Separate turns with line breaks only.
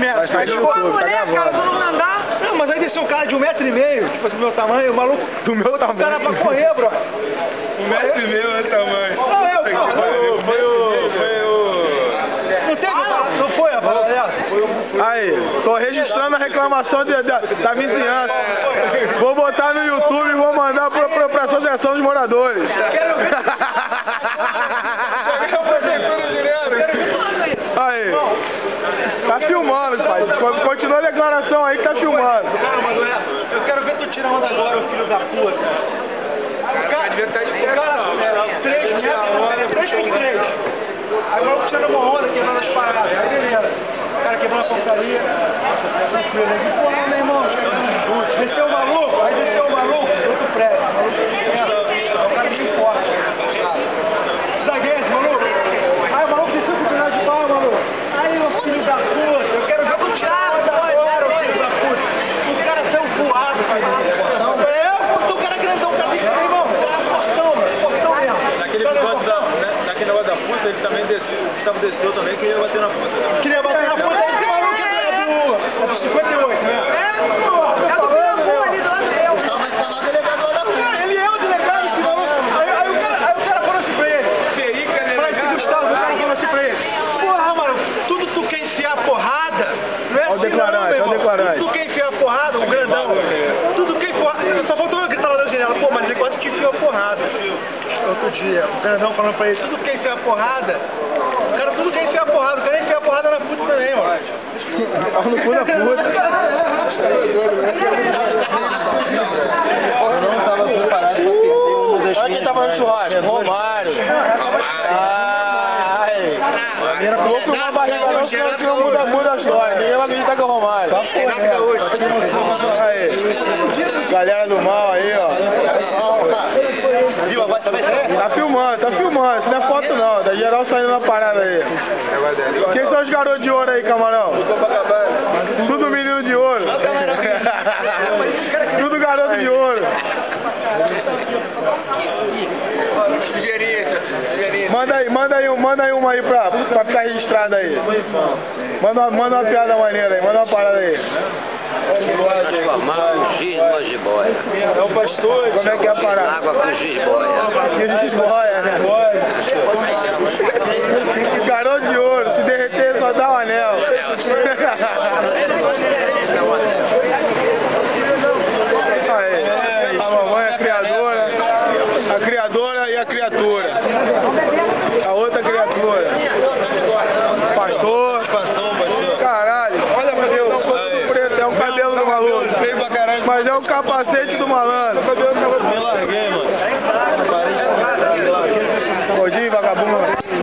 metros.
Vai sair no YouTube, tá gravando.
Não, mas aí desceu um cara de 1,5 m, tipo assim, do meu tamanho, o maluco.
Do meu tamanho.
O cara pra correr, bro.
1,5 m é tamanho.
Foi o... Não teve? Não foi, rapaz?
Aí, tô registrando a reclamação da vizinhança. Vou botar no YouTube e vou mandar pra Associação dos Moradores. Aí, tá filmando, pai. Continua a declaração aí que tá filmando.
Eu quero ver tu tirar onda agora, o filho da puta. O cara devia estar de fora, 3 com 3. Aí o maluco tirando uma onda, quebrando as paradas. Aí beleza. O cara quebrando a porcaria. Porra, meu irmão. Desceu o maluco, aí desceu o maluco, outro prédio. O maluco o cara de fora. Zagueiro, maluco. Aí o maluco desceu com o final de pau, maluco. Aí, ô filho da puta, eu quero ver tu tirar onda agora, ô filho da puta. Os caras são voados, cara. O cara grandão pra mim, irmão. Portão mesmo.
Naquele negócio da puta, ele também desceu. O Gustavo desceu também, queria bater na puta.
Queria bater na puta, esse maluco é do 58, né? Ele é o delegado, esse maluco. Aí o cara falou assim pra ele. Gustavo, o cara falou assim pra ele. Porra, mano, tudo tu quer enfiar porrada. Não é
Olha o declarante, olha o declarante.
Tudo tu quer enfiar porrada, o grandão. Tudo quer enfiar. Só faltou eu gritar lá na janela. Pô, mas ele quase que enfiou porrada. Outro dia, o grandão falando pra ele, tudo quer enfiar porrada. O cara tudo quer enfiar porrada, o cara enfiar porrada na puta também, mano.
No cu da puta.
Eu não tava preparado pra perder uma das minhas.
Olha quem tava no churrasco, Romário. Ai. Vou filmar a barriga não, senão muda a história. Ninguém vai acreditar que é o Romário. Aí. Galera do mal aí, ó. Tá filmando. Isso não é foto não, tá geral saindo na parada aí. Quem são os garotos de ouro aí, camarão? Tudo menino de ouro. Tudo garoto de ouro. Manda aí uma aí pra ficar registrada aí. Manda uma piada maneira aí, manda uma parada aí.
Transformar um giz numa jiboia.
É o pastor, como é que é a parada?
Água com giz-boia.
Giz-boia, né? Garoto de ouro, se derreter só dá um anel. Aí, a mamãe é a criadora e a criatura. A outra criatura. Pastor. Caralho, olha pra Deus, todo preto, é o cabelo do maluco. Mas é o capacete do malandro.